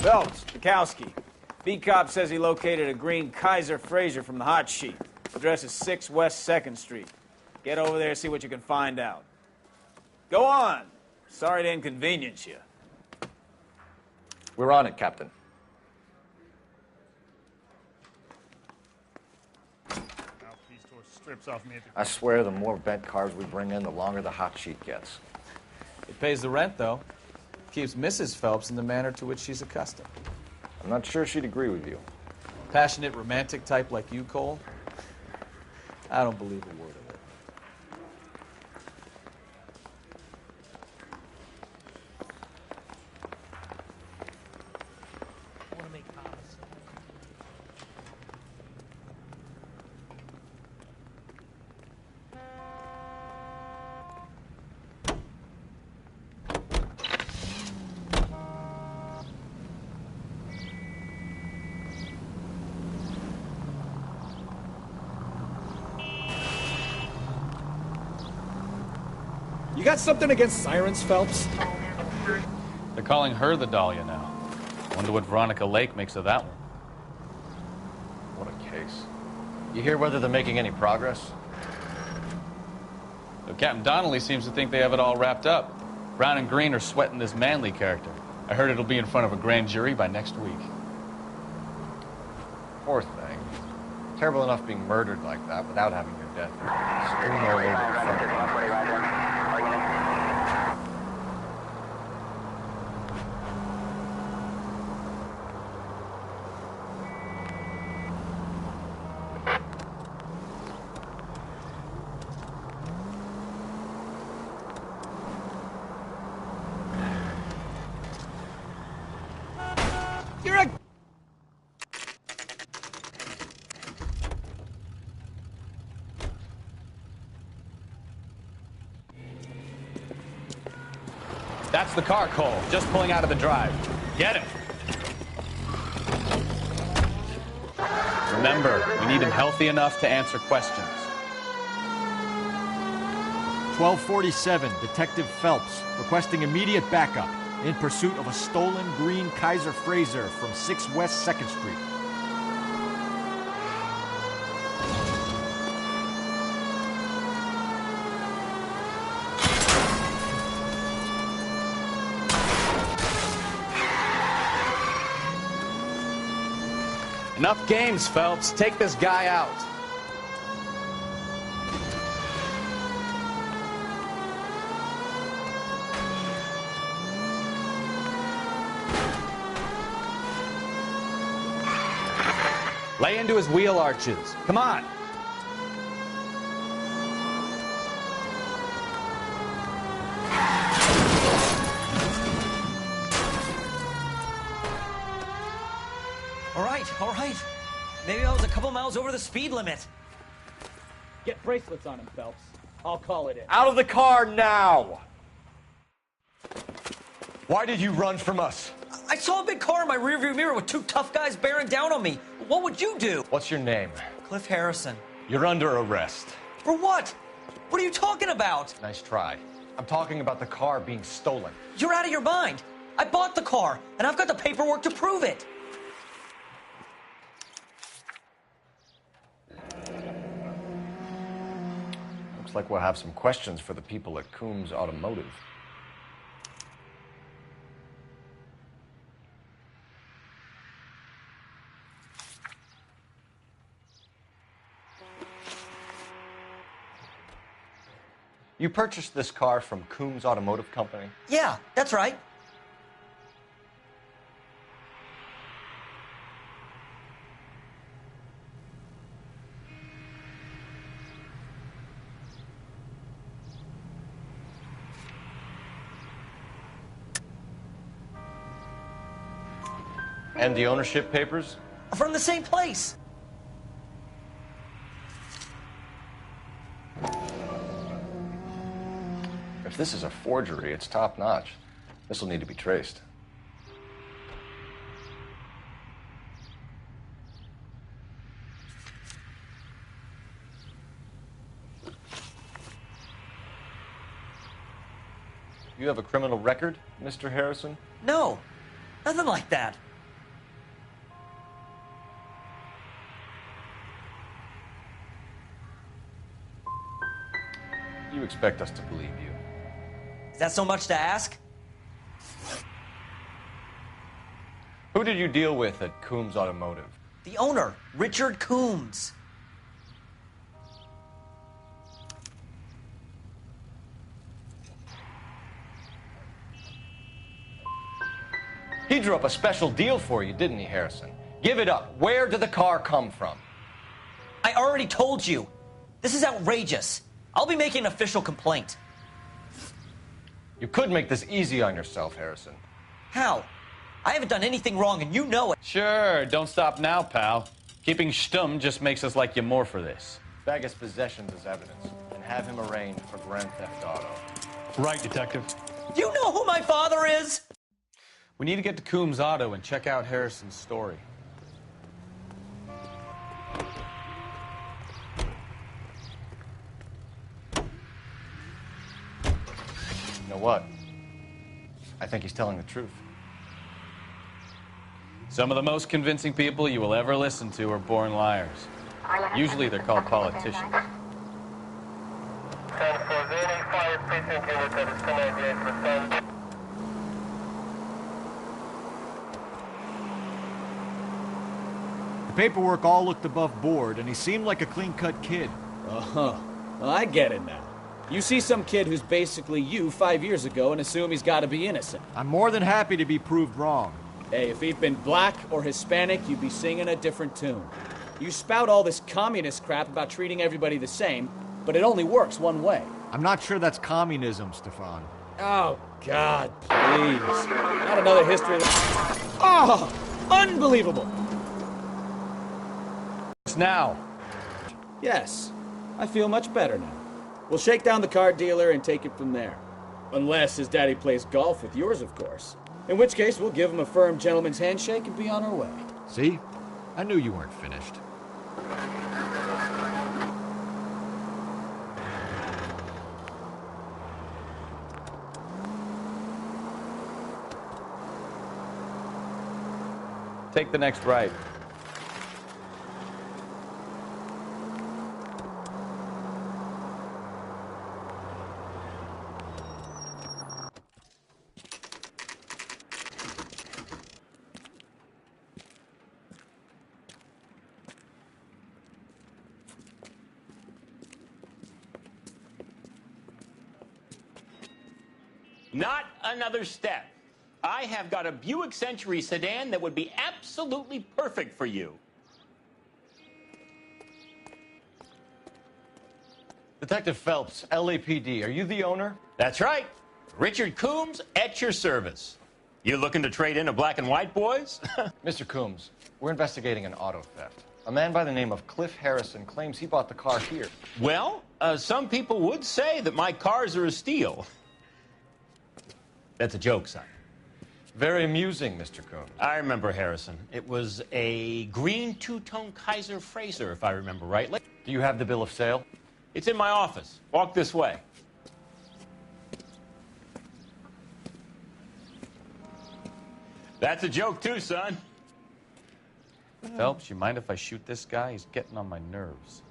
Phelps, Bukowski. B-Cop says he located a green Kaiser Fraser from the hot sheet. Address is 6 West 2nd Street. Get over there, see what you can find out. Go on. Sorry to inconvenience you. We're on it, Captain. I swear the more bent cars we bring in, the longer the hot sheet gets. It pays the rent, though. Keeps Mrs. Phelps in the manner to which she's accustomed. I'm not sure she'd agree with you. Passionate, romantic type like you, Cole? I don't believe a word of it. I want to make copies. You got something against sirens, Phelps? They're calling her the Dahlia now. Wonder what Veronica Lake makes of that one. What a case. You hear whether they're making any progress? So Captain Donnelly seems to think they have it all wrapped up. Brown and Green are sweating this Manley character. I heard it'll be in front of a grand jury by next week. Poor thing. Terrible enough being murdered like that without having your death strewn all over the front of you. You're a... That's the car, Cole. Just pulling out of the drive. Get him. Remember, we need him healthy enough to answer questions. 1247, Detective Phelps, requesting immediate backup in pursuit of a stolen green Kaiser Fraser from 6 West 2nd Street. Enough games, Phelps. Take this guy out. Lay into his wheel arches. Come on. All right. Maybe I was a couple miles over the speed limit. Get bracelets on him, Phelps. I'll call it in. Out of the car now! Why did you run from us? I saw a big car in my rearview mirror with two tough guys bearing down on me. What would you do? What's your name? Cliff Harrison. You're under arrest. For what? What are you talking about? Nice try. I'm talking about the car being stolen. You're out of your mind. I bought the car, and I've got the paperwork to prove it. Looks like we'll have some questions for the people at Coombs Automotive. You purchased this car from Coombs Automotive Company? Yeah, that's right. And the ownership papers? From the same place. If this is a forgery, it's top-notch. This will need to be traced. You have a criminal record, Mr. Harrison? No, nothing like that. you expect us to believe you? Is that so much to ask? Who did you deal with at Coombs Automotive? The owner, Richard Coombs. He drew up a special deal for you, didn't he, Harrison? Give it up. Where did the car come from? I already told you. This is outrageous. I'll be making an official complaint. You could make this easy on yourself, Harrison. How? I haven't done anything wrong, and you know it. Sure, don't stop now, pal. Keeping stum just makes us like you more for this. Bag his possessions as evidence and have him arraigned for Grand Theft Auto. Right, Detective. Do you know who my father is? We need to get to Coombs Auto and check out Harrison's story. You know what? I think he's telling the truth. Some of the most convincing people you will ever listen to are born liars. Usually they're called politicians. The paperwork all looked above board, and he seemed like a clean-cut kid. Uh-huh. Well, I get it now. You see some kid who's basically you 5 years ago and assume he's got to be innocent. I'm more than happy to be proved wrong. Hey, if he'd been black or Hispanic, you'd be singing a different tune. You spout all this communist crap about treating everybody the same, but it only works one way. I'm not sure that's communism, Stefan. Oh, God, please. Not another history. Oh, unbelievable. It's now. Yes, I feel much better now. We'll shake down the car dealer and take it from there. Unless his daddy plays golf with yours, of course. In which case, we'll give him a firm gentleman's handshake and be on our way. See? I knew you weren't finished. Take the next right. Not another step. I have got a Buick Century sedan that would be absolutely perfect for you. Detective Phelps, LAPD, are you the owner? That's right. Richard Coombs at your service. You looking to trade in a black and white, boys? Mr. Coombs, we're investigating an auto theft. A man by the name of Cliff Harrison claims he bought the car here. Well, some people would say that my cars are a steal. That's a joke, son. Very amusing, Mr. Coombs. I remember Harrison. It was a green two-tone Kaiser Frazer, if I remember rightly. Do you have the bill of sale? It's in my office. Walk this way. That's a joke, too, son. Phelps, you mind if I shoot this guy? He's getting on my nerves.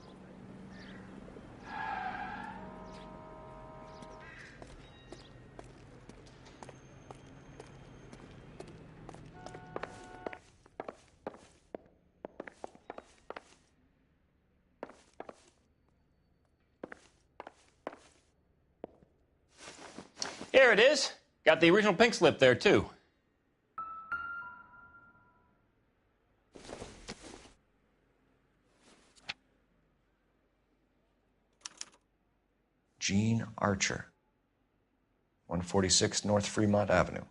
Here it is. Got the original pink slip there, too. Gene Archer, 146 North Fremont Avenue.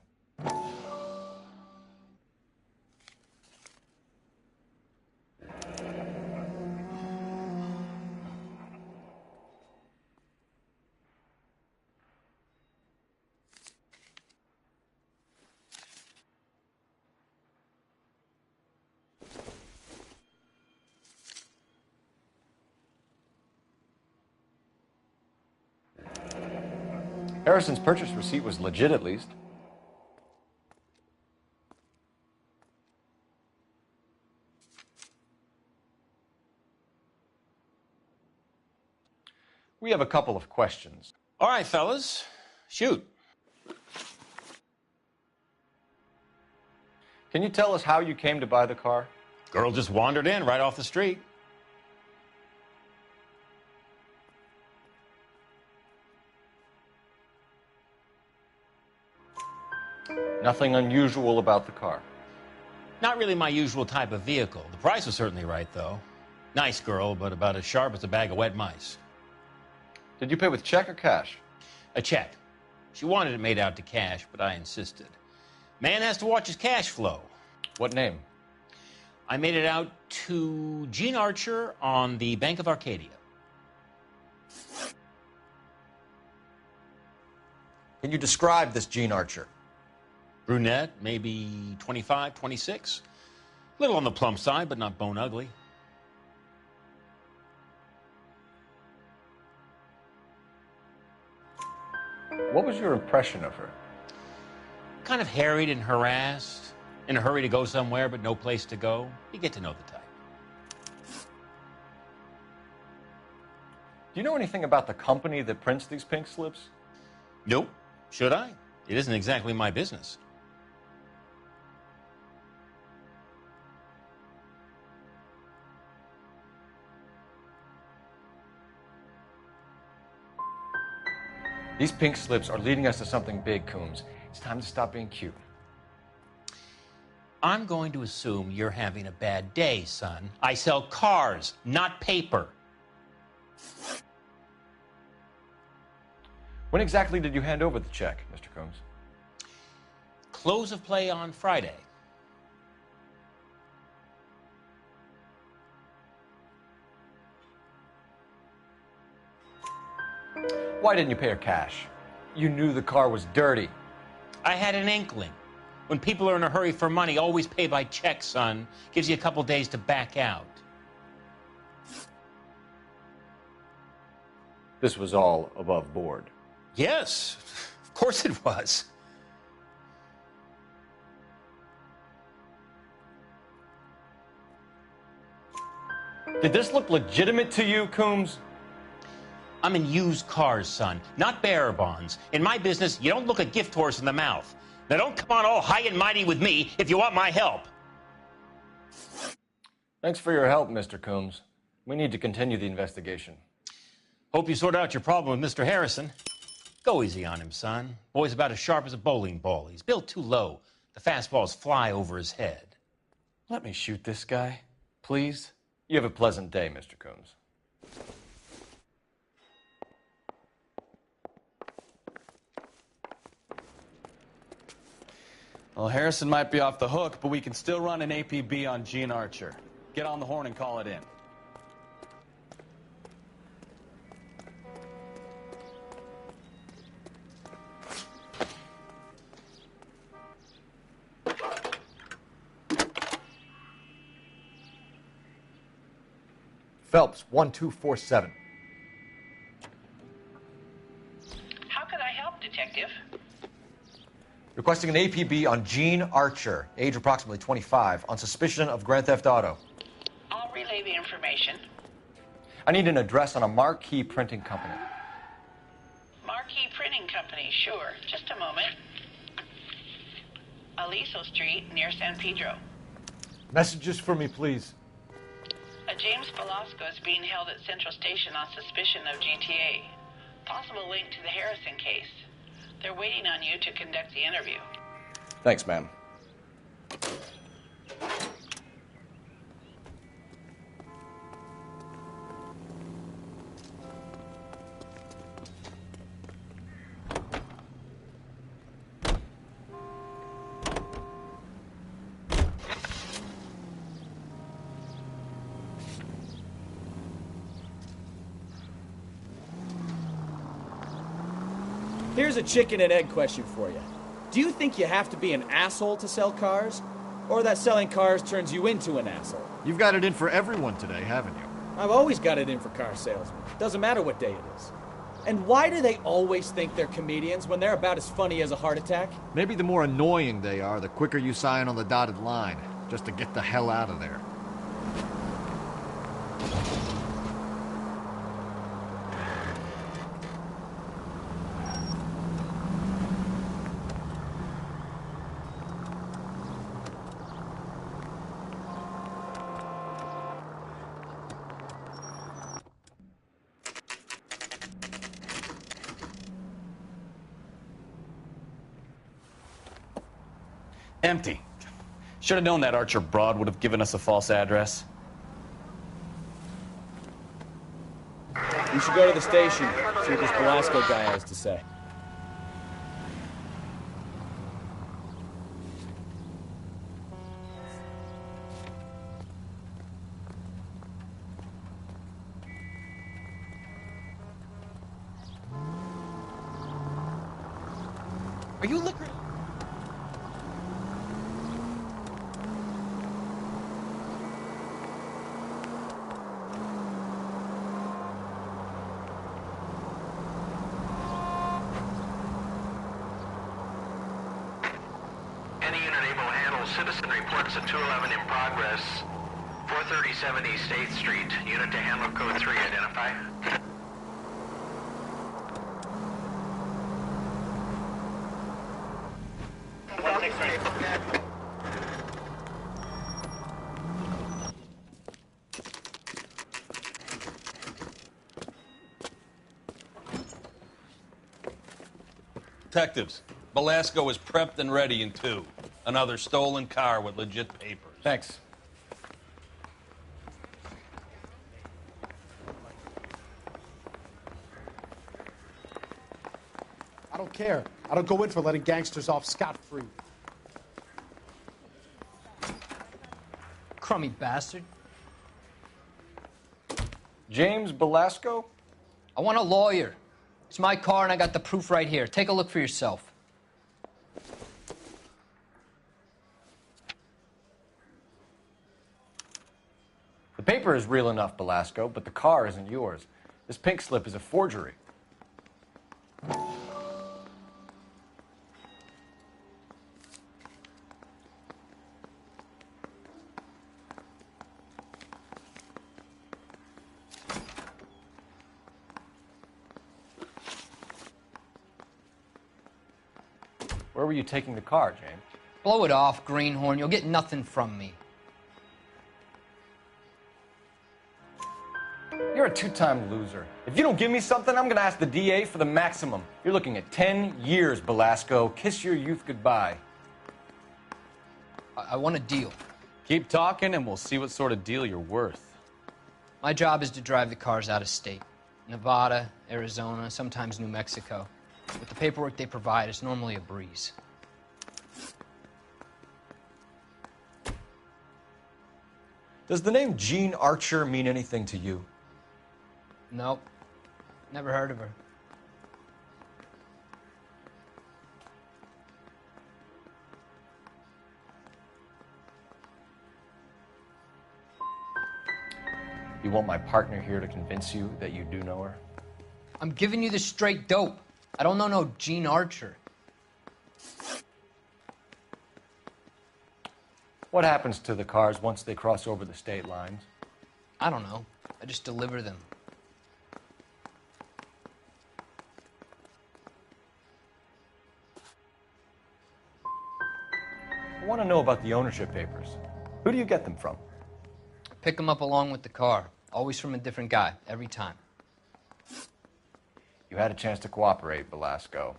Harrison's purchase receipt was legit, at least. We have a couple of questions. All right, fellas, shoot. Can you tell us how you came to buy the car? Girl just wandered in right off the street. Nothing unusual about the car. Not really my usual type of vehicle. The price was certainly right, though. Nice girl, but about as sharp as a bag of wet mice. Did you pay with check or cash? A check. She wanted it made out to cash, but I insisted. Man has to watch his cash flow. What name? I made it out to Gene Archer on the Bank of Arcadia. Can you describe this Gene Archer? Brunette, maybe 25, 26. Little on the plump side, but not bone ugly. What was your impression of her? Kind of harried and harassed, in a hurry to go somewhere, but no place to go. You get to know the type. Do you know anything about the company that prints these pink slips? Nope. Should I? It isn't exactly my business. These pink slips are leading us to something big, Coombs. It's time to stop being cute. I'm going to assume you're having a bad day, son. I sell cars, not paper. When exactly did you hand over the check, Mr. Coombs? Close of play on Friday. Why didn't you pay her cash? You knew the car was dirty. I had an inkling. When people are in a hurry for money, always pay by check, son. Gives you a couple days to back out. This was all above board. Yes, of course it was. Did this look legitimate to you, Coombs? I'm in used cars, son, not bearer bonds. In my business, you don't look a gift horse in the mouth. Now don't come on all high and mighty with me if you want my help. Thanks for your help, Mr. Coombs. We need to continue the investigation. Hope you sort out your problem with Mr. Harrison. Go easy on him, son. Boy's about as sharp as a bowling ball. He's built too low. The fastballs fly over his head. Let me shoot this guy, please. You have a pleasant day, Mr. Coombs. Well, Harrison might be off the hook, but we can still run an APB on Gene Archer. Get on the horn and call it in. Phelps, 1247. How could I help, Detective? Requesting an APB on Gene Archer, age approximately 25, on suspicion of grand theft auto. I'll relay the information. I need an address on a marquee printing company. Marquee Printing Company, sure. Just a moment. Aliso Street, near San Pedro. Messages for me, please. A James Velasco is being held at Central Station on suspicion of GTA. Possible link to the Harrison case. They're waiting on you to conduct the interview. Thanks, ma'am. Here's a chicken and egg question for you. Do you think you have to be an asshole to sell cars? Or that selling cars turns you into an asshole? You've got it in for everyone today, haven't you? I've always got it in for car salesmen. Doesn't matter what day it is. And why do they always think they're comedians when they're about as funny as a heart attack? Maybe the more annoying they are, the quicker you sign on the dotted line, just to get the hell out of there. Empty. Should have known that Archer broad would have given us a false address. We should go to the station, see what this Velasco guy has to say. Are you looking? Any unit able to handle citizen reports of 211 in progress. 437 East 8th Street. Unit to handler code 3, identify. Detectives, Velasco is prepped and ready in 2. Another stolen car with legit papers. Thanks. I don't care. I don't go in for letting gangsters off scot-free. Crummy bastard. James Velasco? I want a lawyer. It's my car and I got the proof right here. Take a look for yourself. The paper is real enough, Velasco, but the car isn't yours. This pink slip is a forgery. Where were you taking the car, James? Blow it off, greenhorn. You'll get nothing from me. You're a 2-time loser. If you don't give me something, I'm gonna ask the DA for the maximum. You're looking at 10 years, Velasco. Kiss your youth goodbye. I want a deal. Keep talking and we'll see what sort of deal you're worth. My job is to drive the cars out of state. Nevada, Arizona, sometimes New Mexico. With the paperwork they provide, it's normally a breeze. Does the name Jean Archer mean anything to you? Nope. Never heard of her. You want my partner here to convince you that you do know her? I'm giving you the straight dope. I don't know no Jean Archer. What happens to the cars once they cross over the state lines? I don't know. I just deliver them. I want to know about the ownership papers. Who do you get them from? Pick them up along with the car. Always from a different guy, every time. You had a chance to cooperate, Velasco.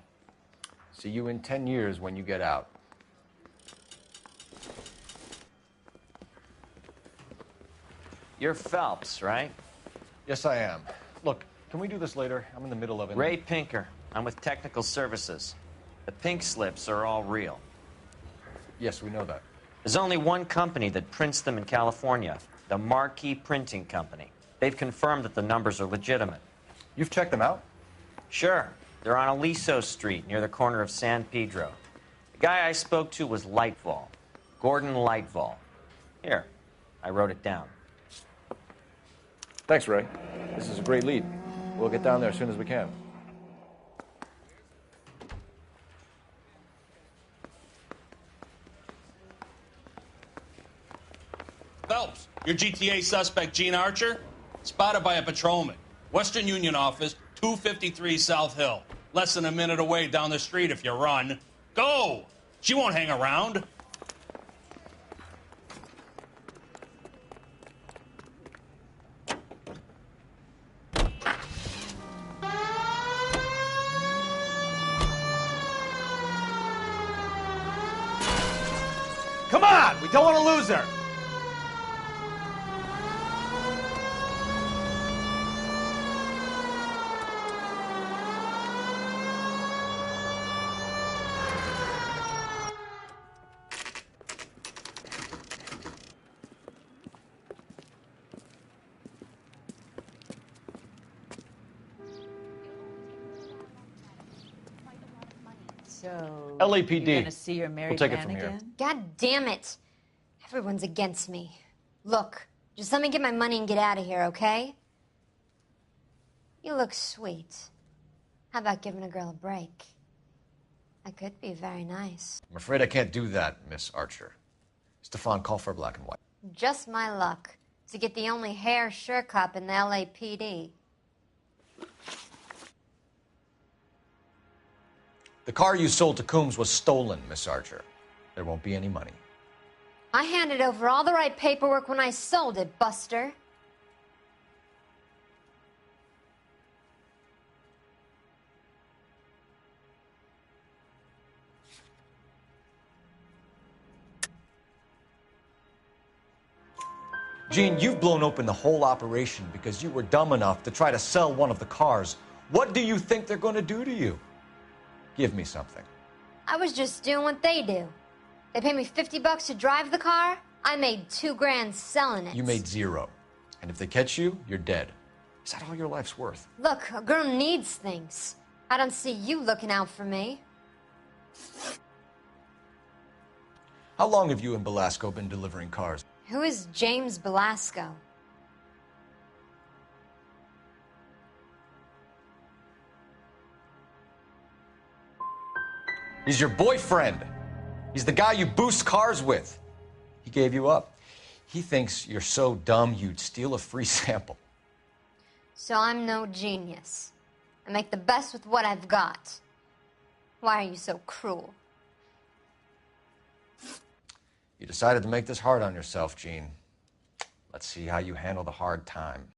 See you in 10 years when you get out. You're Phelps, right? Yes, I am. Look, can we do this later? I'm in the middle of it. Ray Pinker. I'm with Technical Services. The pink slips are all real. Yes, we know that. There's only one company that prints them in California, the Marquee Printing Company. They've confirmed that the numbers are legitimate. You've checked them out? Sure. They're on Aliso Street, near the corner of San Pedro. The guy I spoke to was Lightval. Gordon Lightval. Here, I wrote it down. Thanks, Ray. This is a great lead. We'll get down there as soon as we can. Phelps, your GTA suspect, Jean Archer, spotted by a patrolman. Western Union office, 253 South Hill. Less than a minute away down the street if you run. Go! She won't hang around. Come on! We don't want to lose her! So, LAPD. you're gonna see your married We'll take it man from here. again? God damn it. Everyone's against me. Look, just let me get my money and get out of here, okay? You look sweet. How about giving a girl a break? That could be very nice. I'm afraid I can't do that, Miss Archer. Stefan, call for black and white. Just my luck to get the only hair sure cop in the LAPD. The car you sold to Coombs was stolen, Miss Archer. There won't be any money. I handed over all the right paperwork when I sold it, Buster. Gene, you've blown open the whole operation because you were dumb enough to try to sell one of the cars. What do you think they're going to do to you? Give me something. I was just doing what they do. They paid me $50 to drive the car. I made $2 grand selling it. You made $0. And if they catch you, you're dead. Is that all your life's worth? Look, a girl needs things. I don't see you looking out for me. How long have you and Belasco been delivering cars? Who is James Belasco? He's your boyfriend. He's the guy you boost cars with. He gave you up. He thinks you're so dumb you'd steal a free sample. So I'm no genius. I make the best with what I've got. Why are you so cruel? You decided to make this hard on yourself, Gene. Let's see how you handle the hard time.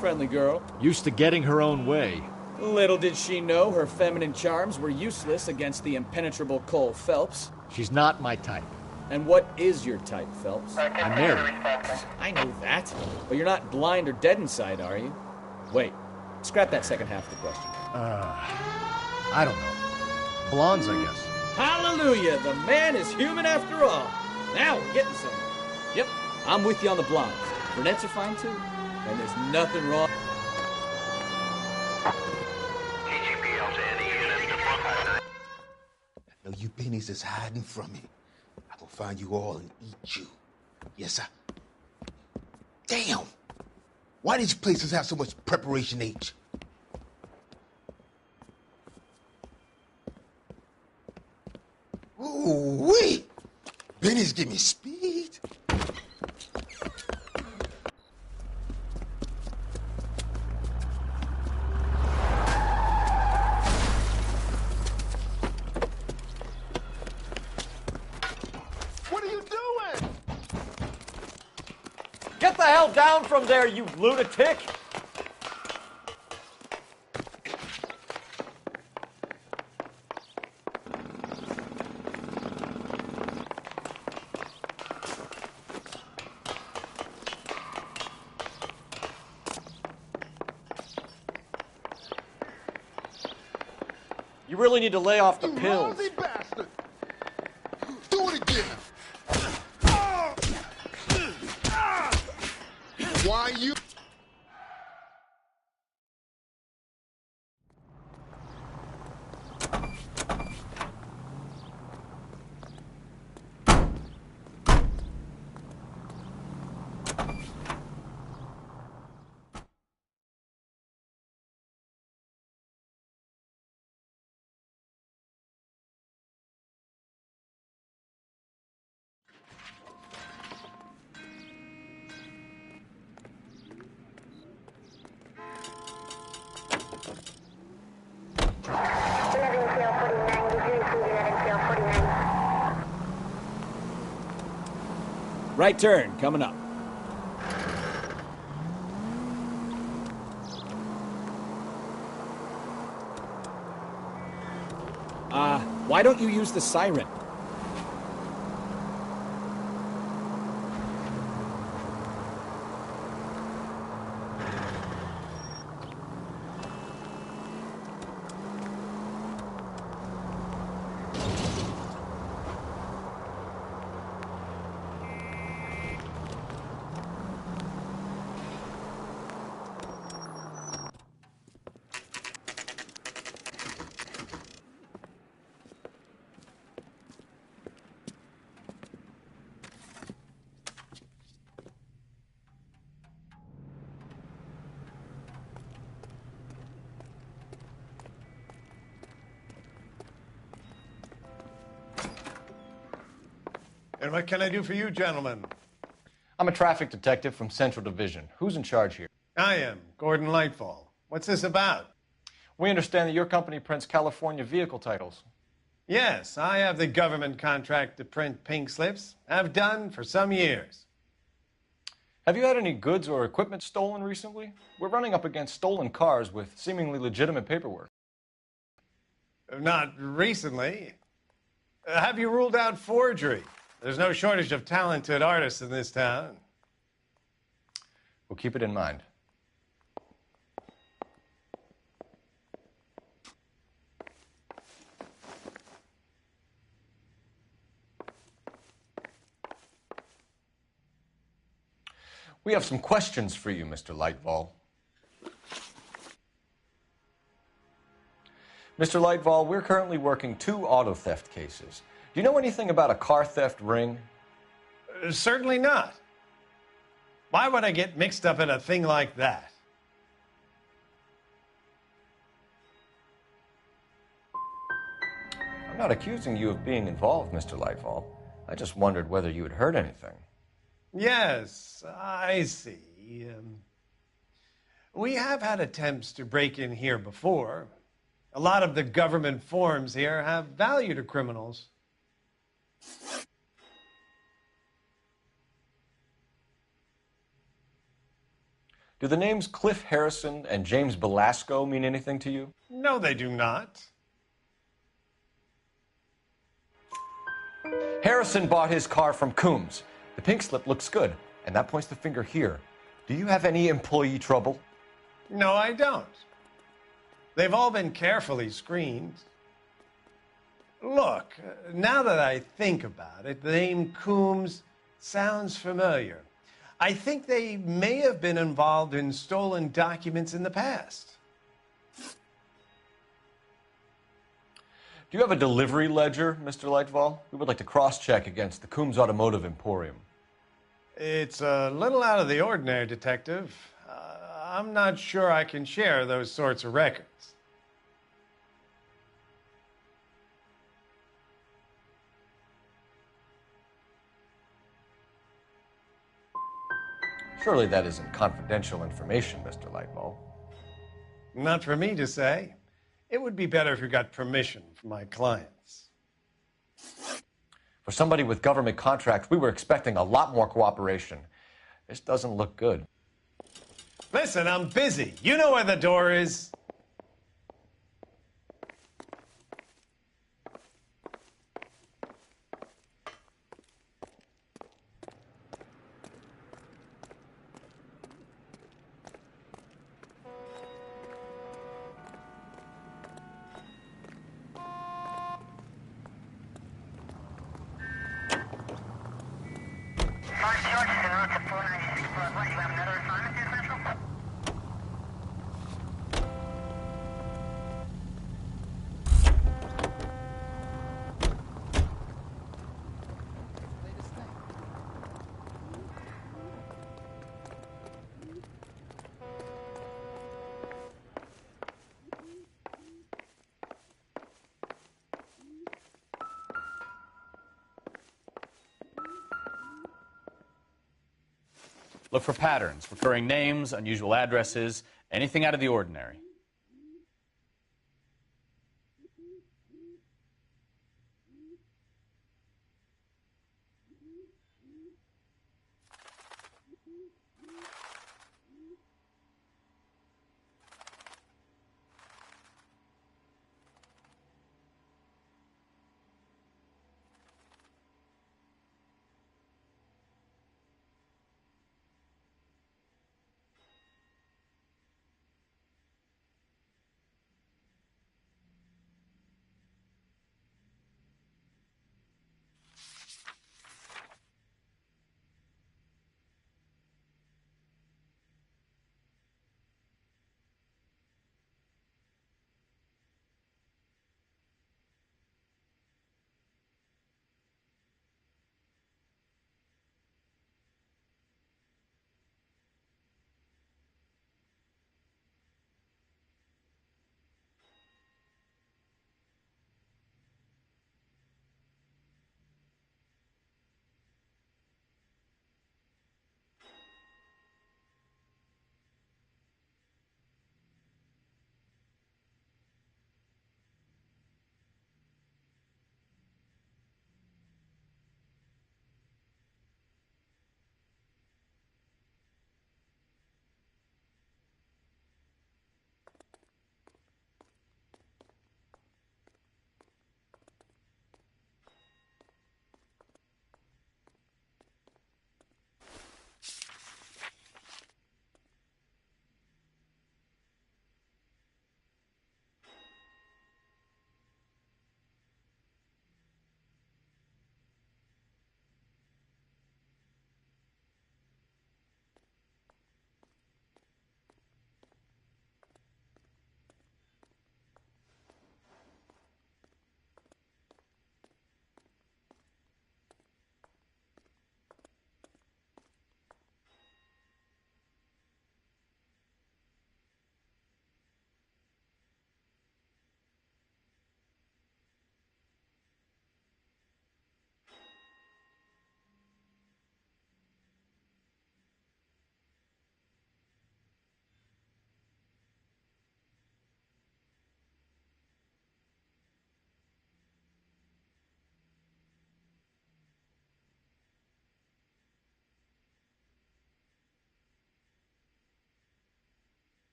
Friendly girl. Used to getting her own way. Little did she know her feminine charms were useless against the impenetrable Cole Phelps. She's not my type. And what is your type, Phelps? I'm married. I know that, but you're not blind or dead inside, are you? Wait, scrap that second half of the question. I don't know. Blondes, I guess. Hallelujah, the man is human after all. Now we're getting somewhere. Yep, I'm with you on the blondes. Brunettes are fine too, and there's nothing wrong. TGPL to any unit to 459. I know you pennies is hiding from me. I'm gonna find you all and eat you. Yes, sir. Damn! Why these places have so much preparation H? Ooh, wee! Pennies give me speed. What are you doing? Get the hell down from there, you lunatic! You really need to lay off the pills. Lousy bastard! Do it again! Why you... Right turn, coming up. Why don't you use the siren? And what can I do for you, gentlemen? I'm a traffic detective from Central Division. Who's in charge here? I am, Gordon Lightfall. What's this about? We understand that your company prints California vehicle titles. Yes, I have the government contract to print pink slips. I've done for some years. Have you had any goods or equipment stolen recently? We're running up against stolen cars with seemingly legitimate paperwork. Not recently. Have you ruled out forgery? There's no shortage of talented artists in this town. We'll keep it in mind. We have some questions for you, Mr. Lightfall. Mr. Lightfall, we're currently working 2 auto theft cases. Do you know anything about a car theft ring? Certainly not. Why would I get mixed up in a thing like that? I'm not accusing you of being involved, Mr. Lightfall. I just wondered whether you had heard anything. Yes, I see. We have had attempts to break in here before. A lot of the government forms here have value to criminals. Do the names Cliff Harrison and James Belasco mean anything to you? No, they do not. Harrison bought his car from Coombs. The pink slip looks good, and that points the finger here. Do you have any employee trouble? No, I don't. They've all been carefully screened. Look, now that I think about it, the name Coombs sounds familiar. I think they may have been involved in stolen documents in the past. Do you have a delivery ledger, Mr. Lightfall? We would like to cross-check against the Coombs Automotive Emporium. It's a little out of the ordinary, Detective. I'm not sure I can share those sorts of records. Surely that isn't confidential information, Mr. Lightfall. Not for me to say. It would be better if you got permission from my clients. For somebody with government contracts, we were expecting a lot more cooperation. This doesn't look good. Listen, I'm busy. You know where the door is. Look for patterns, recurring names, unusual addresses, anything out of the ordinary.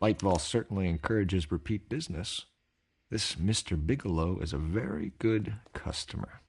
Lightval certainly encourages repeat business. This Mr. Bigelow is a very good customer.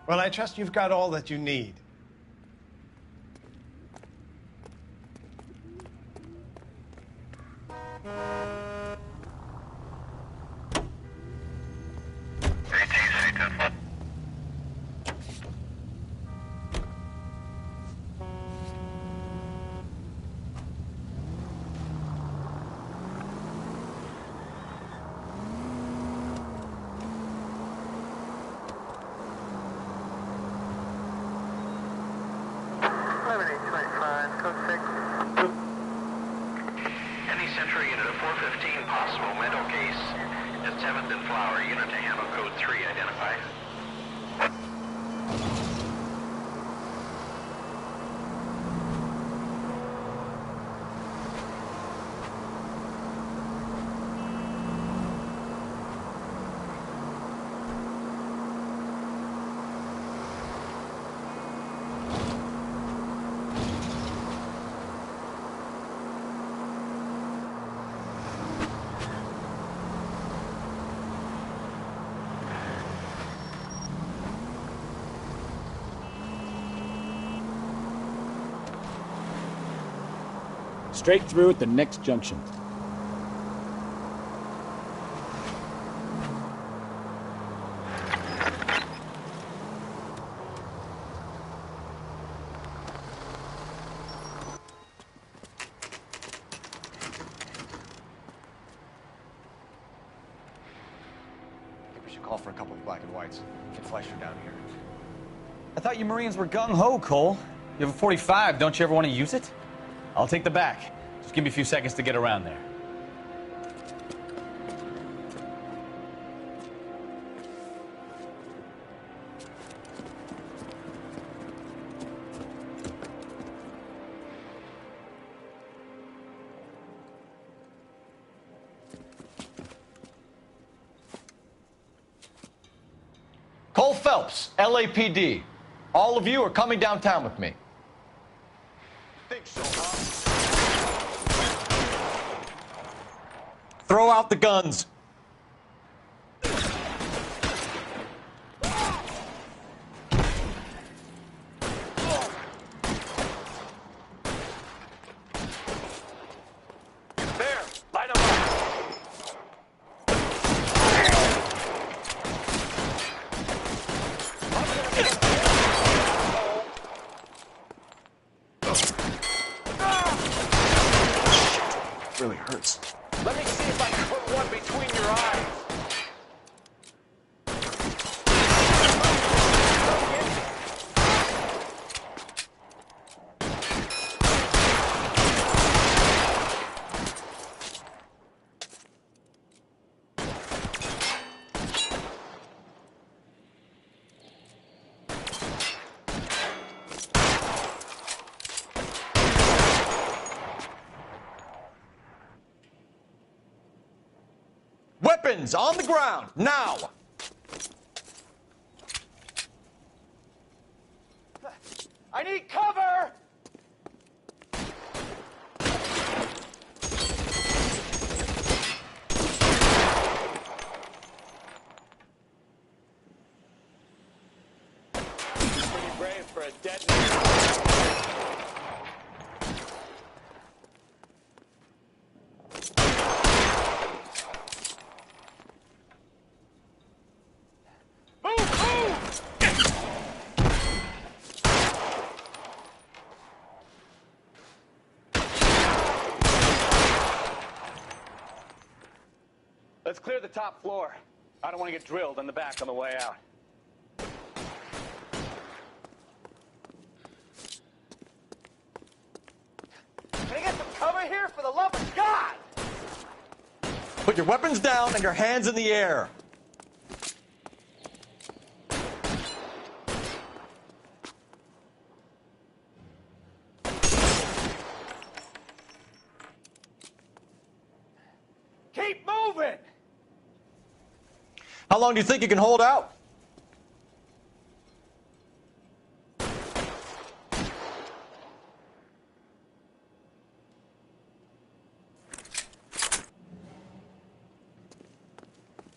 Well, I trust you've got all that you need. Any Central unit of 415 possible mental case at 7th and Flower. Unit to handle code 3 identify. Straight through at the next junction. I think we should call for a couple of black and whites. Get Fleischer down here. I thought you Marines were gung-ho, Cole. You have a 45. Don't you ever want to use it? I'll take the back. Just give me a few seconds to get around there. Cole Phelps, LAPD. All of you are coming downtown with me. Think so, huh? Throw out the guns. There, light 'em up. really hurts. Let me see if I can put one between your eyes. Weapons on the ground, now! I need cover! Pretty brave for a dead man. Let's clear the top floor. I don't want to get drilled in the back on the way out. Can I get some cover here, for the love of God? Put your weapons down and your hands in the air. Keep moving! How long do you think you can hold out?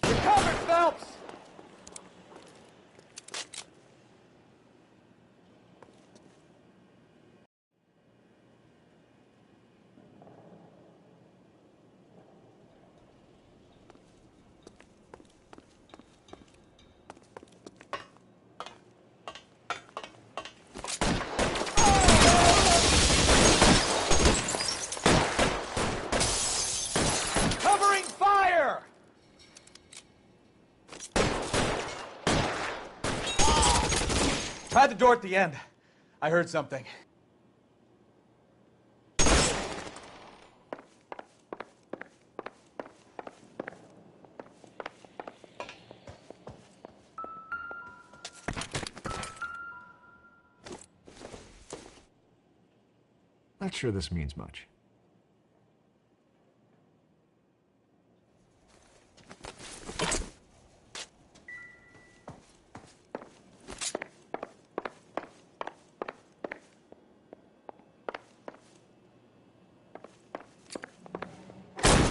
You're covered, Phelps! Covering fire! Tried the door at the end. I heard something. Not sure this means much.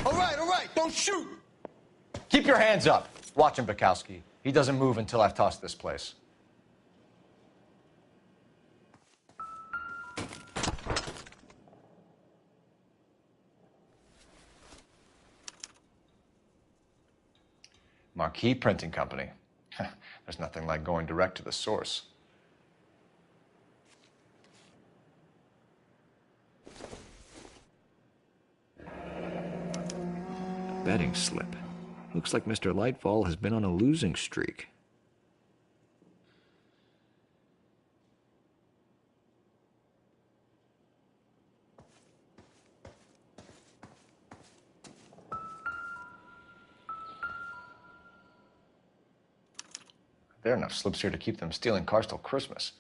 All right, don't shoot! Keep your hands up. Watch him, Bukowski. He doesn't move until I've tossed this place. Marquee Printing Company. There's nothing like going direct to the source. Betting slip. Looks like Mr. Lightfall has been on a losing streak. There are enough slips here to keep them stealing cars till Christmas.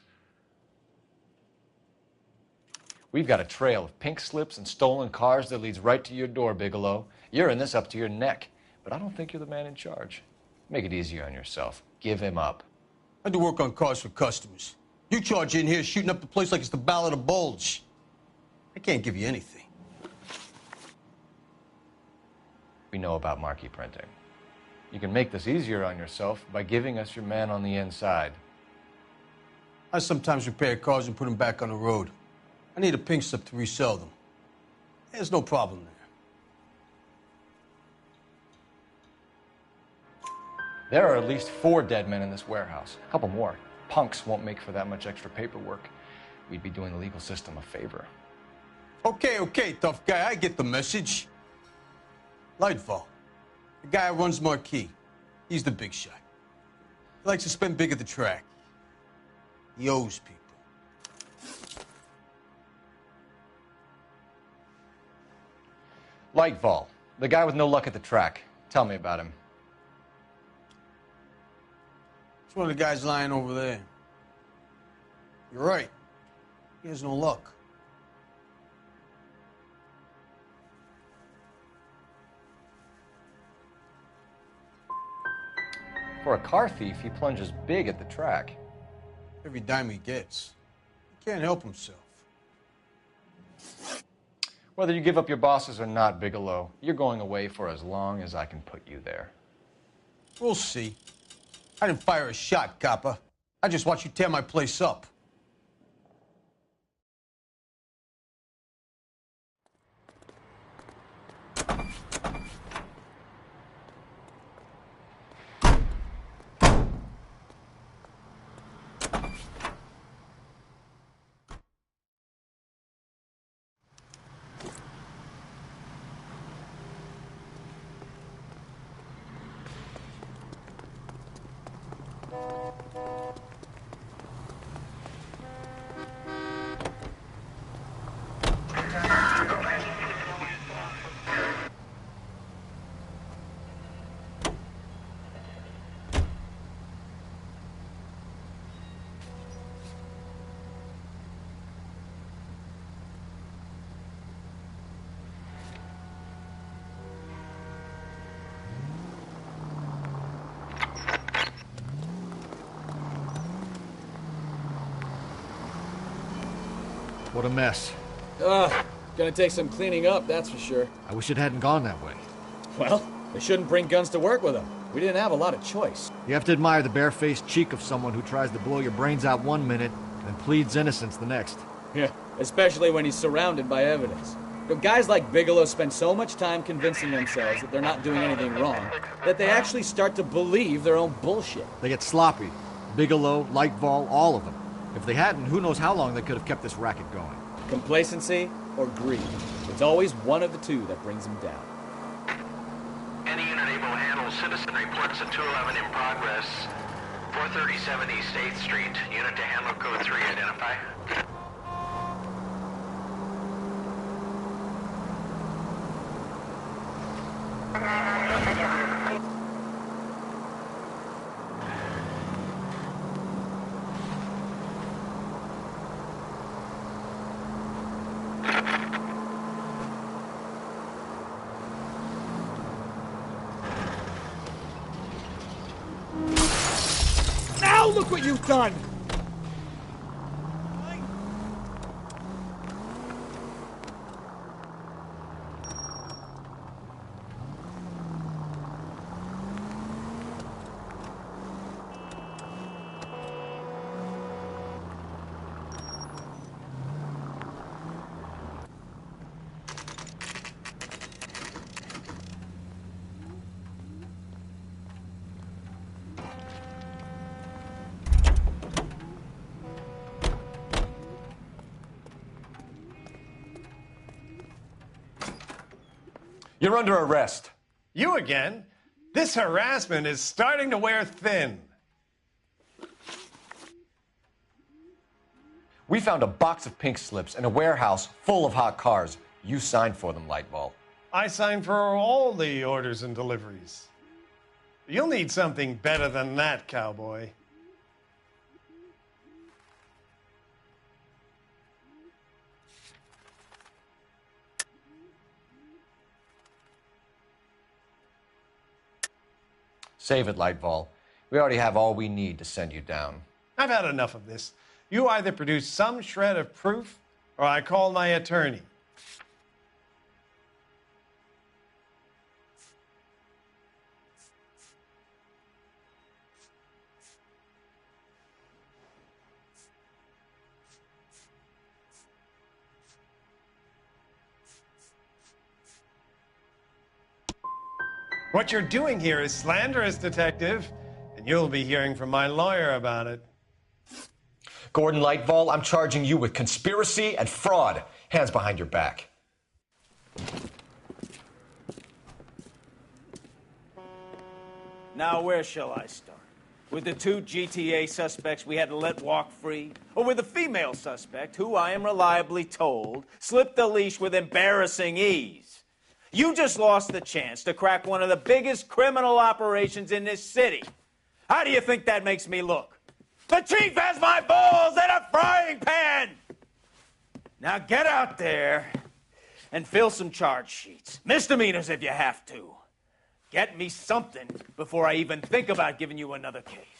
We've got a trail of pink slips and stolen cars that leads right to your door, Bigelow. You're in this up to your neck, but I don't think you're the man in charge. Make it easier on yourself. Give him up. I do work on cars for customers. You charge in here shooting up the place like it's the Ballad of Bulge. I can't give you anything. We know about Marquee Printing. You can make this easier on yourself by giving us your man on the inside. I sometimes repair cars and put them back on the road. I need a pink slip to resell them. There's no problem there. There are at least 4 dead men in this warehouse. A couple more. Punks won't make for that much extra paperwork. We'd be doing the legal system a favor. Okay, tough guy, I get the message. Lightfall. The guy who runs Marquis. He's the big shot. He likes to spend big at the track. He owes people. Lightfall, the guy with no luck at the track. Tell me about him. It's one of the guys lying over there. You're right. He has no luck. For a car thief, he plunges big at the track. Every dime he gets. He can't help himself. Whether you give up your bosses or not, Bigelow, you're going away for as long as I can put you there. We'll see. I didn't fire a shot, copper. I just watched you tear my place up. What a mess. Gonna take some cleaning up, that's for sure. I wish it hadn't gone that way. Well, they shouldn't bring guns to work with them. We didn't have a lot of choice. You have to admire the barefaced cheek of someone who tries to blow your brains out one minute and pleads innocence the next. Yeah, especially when he's surrounded by evidence. But guys like Bigelow spend so much time convincing themselves that they're not doing anything wrong that they actually start to believe their own bullshit. They get sloppy. Bigelow, Lightfall, all of them. If they hadn't, who knows how long they could have kept this racket going. Complacency or greed. It's always one of the two that brings them down. Any unit able to handle citizen reports of 211 in progress. 437 East 8th Street. Unit to handle code 3. Identify. Now look what you've done! You're under arrest. You again? This harassment is starting to wear thin. We found a box of pink slips in a warehouse full of hot cars. You signed for them, Lightfall. I signed for all the orders and deliveries. You'll need something better than that, cowboy. Save it, Lightfall. We already have all we need to send you down. I've had enough of this. You either produce some shred of proof, or I call my attorney. What you're doing here is slanderous, Detective, and you'll be hearing from my lawyer about it. Gordon Lightfall, I'm charging you with conspiracy and fraud. Hands behind your back. Now, where shall I start? With the 2 GTA suspects we had to let walk free? Or with the female suspect, who I am reliably told slipped the leash with embarrassing ease? You just lost the chance to crack one of the biggest criminal operations in this city. How do you think that makes me look? The chief has my balls in a frying pan! Now get out there and fill some charge sheets. Misdemeanors if you have to. Get me something before I even think about giving you another case.